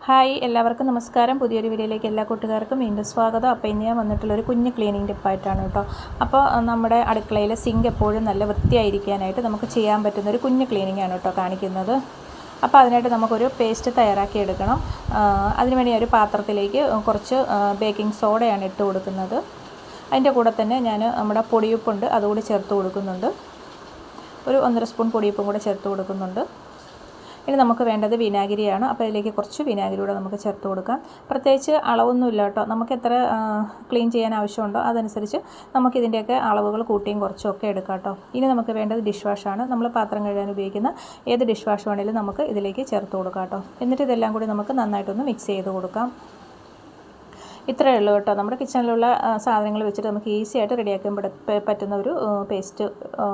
Hi എല്ലാവർക്കും നമസ്കാരം. പുതിയൊരു വീഡിയോയിലേക്ക് എല്ലാ കൂട്ടുകാർക്കും വീണ്ടും സ്വാഗതം. അപ്പോൾ ഇന്ന് ഞാൻ വന്നിട്ടുള്ളൊരു കുഞ്ഞ് ക്ലീനിങ് ടിപ്പായിട്ടാണ് കേട്ടോ. അപ്പോൾ നമ്മുടെ അടുക്കളയിൽ സിങ്ക് എപ്പോഴും നല്ല വൃത്തിയായിരിക്കാനായിട്ട് നമുക്ക് ചെയ്യാൻ പറ്റുന്ന ഒരു കുഞ്ഞ് ക്ലീനിങ് ആണ് കേട്ടോ കാണിക്കുന്നത്. അപ്പോൾ അതിനായിട്ട് നമുക്കൊരു പേസ്റ്റ് തയ്യാറാക്കി എടുക്കണം. അതിനുവേണ്ടി ഒരു പാത്രത്തിലേക്ക് കുറച്ച് ബേക്കിംഗ് സോഡയാണ് ഇട്ട് കൊടുക്കുന്നത്. അതിൻ്റെ കൂടെ തന്നെ ഞാൻ നമ്മുടെ പൊടിയുപ്പുണ്ട് അതുകൂടി ചേർത്ത് കൊടുക്കുന്നുണ്ട്. ഒരു 1.5 സ്പൂൺ പൊടിയുപ്പും കൂടെ ചേർത്ത് കൊടുക്കുന്നുണ്ട്. ഇനി നമുക്ക് വേണ്ടത് വിനാഗിരിയാണ്. അപ്പോൾ ഇതിലേക്ക് കുറച്ച് വിനാഗിരി കൂടെ നമുക്ക് ചേർത്ത് കൊടുക്കാം. പ്രത്യേകിച്ച് അളവൊന്നുമില്ല കേട്ടോ. നമുക്ക് എത്ര ക്ലീൻ ചെയ്യാൻ ആവശ്യമുണ്ടോ അതനുസരിച്ച് നമുക്കിതിൻ്റെയൊക്കെ അളവുകൾ കൂട്ടിയും കുറച്ചും ഒക്കെ എടുക്കാം കേട്ടോ. ഇനി നമുക്ക് വേണ്ടത് ഡിഷ് വാഷാണ്. നമ്മൾ പാത്രം കഴുകാൻ ഉപയോഗിക്കുന്ന ഏത് ഡിഷ് വാഷ് വേണമെങ്കിലും നമുക്ക് ഇതിലേക്ക് ചേർത്ത് കൊടുക്കാം കേട്ടോ. എന്നിട്ട് ഇതെല്ലാം കൂടി നമുക്ക് നന്നായിട്ടൊന്ന് മിക്സ് ചെയ്ത് കൊടുക്കാം. ഇത്രയേ ഉള്ളൂ കേട്ടോ. നമ്മുടെ കിച്ചണിലുള്ള സാധനങ്ങൾ വെച്ചിട്ട് നമുക്ക് ഈസി ആയിട്ട് റെഡിയാക്കാൻ പറ്റുന്ന ഒരു പേസ്റ്റ്,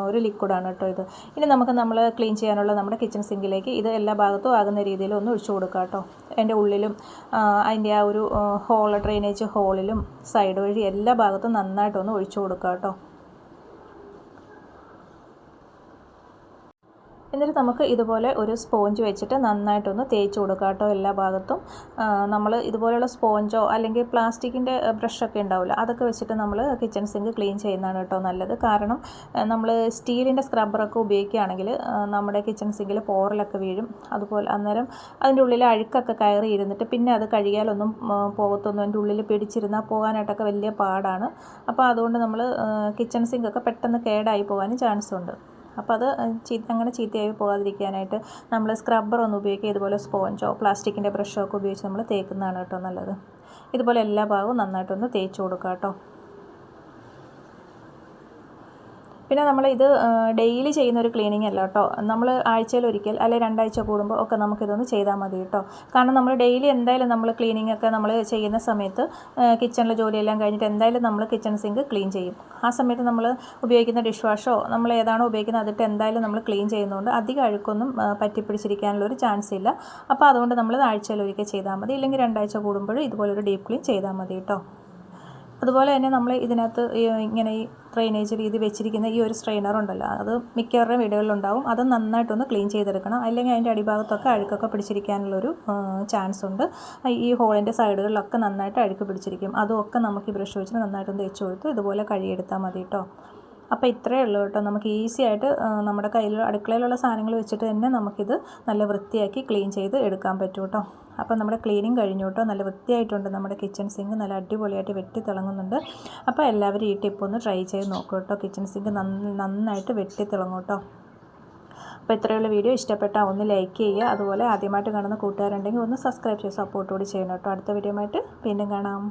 ഒരു ലിക്വിഡാണ് കേട്ടോ ഇത്. ഇനി നമ്മൾ ക്ലീൻ ചെയ്യാനുള്ള നമ്മുടെ കിച്ചൺ സിങ്കിലേക്ക് ഇത് എല്ലാ ഭാഗത്തും ആകുന്ന രീതിയിൽ ഒന്ന് ഒഴിച്ചു കൊടുക്കാം കേട്ടോ. അതിൻ്റെ ഉള്ളിലും അതിൻ്റെ ആ ഒരു ഡ്രെയിനേജ് ഹോളിലും സൈഡ് വഴി എല്ലാ ഭാഗത്തും നന്നായിട്ടൊന്ന് ഒഴിച്ചു കൊടുക്കാം കേട്ടോ. എന്നിട്ട് നമുക്ക് ഇതുപോലെ ഒരു സ്പോഞ്ച് വെച്ചിട്ട് നന്നായിട്ടൊന്ന് തേച്ച് കൊടുക്കാം കേട്ടോ എല്ലാ ഭാഗത്തും. നമ്മൾ ഇതുപോലെയുള്ള സ്പോഞ്ചോ അല്ലെങ്കിൽ പ്ലാസ്റ്റിക്കിൻ്റെ ബ്രഷൊക്കെ ഉണ്ടാവില്ല, അതൊക്കെ വെച്ചിട്ട് നമ്മൾ കിച്ചൺ സിങ്ക് ക്ലീൻ ചെയ്യുന്നതാണ് കേട്ടോ നല്ലത്. കാരണം നമ്മൾ സ്റ്റീലിൻ്റെ സ്ക്രബ്ബറൊക്കെ ഉപയോഗിക്കുകയാണെങ്കിൽ നമ്മുടെ കിച്ചൺ സിങ്കിൽ പോറലൊക്കെ വീഴും. അതുപോലെ അന്നേരം അതിൻ്റെ ഉള്ളിൽ അഴുക്കൊക്കെ കയറി ഇരുന്നിട്ട് പിന്നെ അത് കഴുകിയാലൊന്നും പോകത്തൊന്നും, അതിൻ്റെ ഉള്ളിൽ പിടിച്ചിരുന്നാൽ പോകാനായിട്ടൊക്കെ വലിയ പാടാണ്. അപ്പോൾ അതുകൊണ്ട് നമ്മൾ കിച്ചൺ സിങ്കൊക്കെ പെട്ടെന്ന് കേടായി പോകാനും ചാൻസ് ഉണ്ട്. അപ്പോൾ അത് അങ്ങനെ ചീത്തയായി പോകാതിരിക്കാനായിട്ട് നമ്മൾ സ്ക്രബ്ബറൊന്നും ഉപയോഗിക്കുക, ഇതുപോലെ സ്പോഞ്ചോ പ്ലാസ്റ്റിക്കിൻ്റെ ബ്രഷോ ഒക്കെ ഉപയോഗിച്ച് നമ്മൾ തേക്കുന്നതാണ് കേട്ടോ നല്ലത്. ഇതുപോലെ എല്ലാ ഭാഗവും നന്നായിട്ടൊന്ന് തേച്ച് കൊടുക്കുക കേട്ടോ. പിന്നെ ഇത് ഡെയിലി ചെയ്യുന്നൊരു ക്ലീനിങ് അല്ല കേട്ടോ. നമ്മൾ ആഴ്ചയിൽ ഒരിക്കൽ അല്ലെങ്കിൽ 2 ആഴ്ച കൂടുമ്പോൾ ഒക്കെ നമുക്കിതൊന്ന് ചെയ്താൽ മതി കേട്ടോ. കാരണം നമ്മൾ ഡെയിലി എന്തായാലും നമ്മൾ ക്ലീനിങ് ഒക്കെ നമ്മൾ ചെയ്യുന്ന സമയത്ത് കിച്ചണിലെ ജോലിയെല്ലാം കഴിഞ്ഞിട്ട് എന്തായാലും നമ്മൾ കിച്ചൺ സിങ്ക് ക്ലീൻ ചെയ്യും. ആ സമയത്ത് നമ്മൾ ഉപയോഗിക്കുന്ന ഡിഷ് വാഷോ നമ്മൾ ഏതാണോ ഉപയോഗിക്കുന്നത് അതിട്ട് എന്തായാലും നമ്മൾ ക്ലീൻ ചെയ്യുന്നതുകൊണ്ട് അധികം അഴുക്കൊന്നും പറ്റിപ്പിടിച്ചിരിക്കാനുള്ളൊരു ചാൻസ് ഇല്ല. അപ്പോൾ അതുകൊണ്ട് നമ്മൾ ആഴ്ചയിൽ ഒരിക്കൽ ചെയ്താൽ മതി, ഇല്ലെങ്കിൽ 2 ആഴ്ച കൂടുമ്പോഴും ഇതുപോലൊരു ഡീപ്പ് ക്ലീൻ ചെയ്താൽ മതി കേട്ടോ. അതുപോലെ തന്നെ നമ്മൾ ഇതിനകത്ത് ഇങ്ങനെ ഈ ഡ്രെയിനേജ് രീതി വെച്ചിരിക്കുന്ന ഈ ഒരു സ്ട്രെയിനർ ഉണ്ടല്ലോ, അത് മിക്കവരുടെയും വീടുകളിലുണ്ടാവും. അത് നന്നായിട്ടൊന്ന് ക്ലീൻ ചെയ്തെടുക്കണം, അല്ലെങ്കിൽ അതിൻ്റെ അടിഭാഗത്തൊക്കെ അഴുക്കൊക്കെ പിടിച്ചിരിക്കാനുള്ളൊരു ചാൻസ് ഉണ്ട്. ഈ ഹോളിൻ്റെ സൈഡുകളിലൊക്കെ നന്നായിട്ട് അഴുക്ക് പിടിച്ചിരിക്കും. അതുമൊക്കെ നമുക്ക് ഈ ബ്രഷ് വെച്ചിട്ട് നന്നായിട്ടൊന്ന് തേച്ച് കൊടുത്ത് ഇതുപോലെ കഴുകിയെടുത്താൽ മതി കേട്ടോ. അപ്പോൾ ഇത്രയേ ഉള്ളൂ കേട്ടോ. നമുക്ക് ഈസി ആയിട്ട് നമ്മുടെ അടുക്കളയിലുള്ള സാധനങ്ങൾ വെച്ചിട്ട് തന്നെ നമുക്കിത് നല്ല വൃത്തിയാക്കി ക്ലീൻ ചെയ്ത് എടുക്കാൻ പറ്റും കേട്ടോ. അപ്പോൾ നമ്മുടെ ക്ലീനിങ് കഴിഞ്ഞു കേട്ടോ. നല്ല വൃത്തിയായിട്ടുണ്ട് നമ്മുടെ കിച്ചൺ സിങ്ക്, നല്ല അടിപൊളിയായിട്ട് വെട്ടി തിളങ്ങുന്നുണ്ട്. അപ്പോൾ എല്ലാവരും ഈ ടിപ്പ് ഒന്ന് ട്രൈ ചെയ്ത് നോക്കൂ കേട്ടോ. കിച്ചൺ സിങ്ക് നന്നായിട്ട് വെട്ടി തിളങ്ങും കേട്ടോ. അപ്പോൾ ഇത്രയുള്ള വീഡിയോ ഇഷ്ടപ്പെട്ടാൽ ഒന്ന് ലൈക്ക് ചെയ്യുക. അതുപോലെ ആദ്യമായിട്ട് കാണുന്ന കൂട്ടുകാരുണ്ടെങ്കിൽ ഒന്ന് സബ്സ്ക്രൈബ് ചെയ്ത് സപ്പോർട്ട് കൂടി ചെയ്യണം കേട്ടോ. അടുത്ത വീഡിയോ ആയിട്ട് വീണ്ടും കാണാം.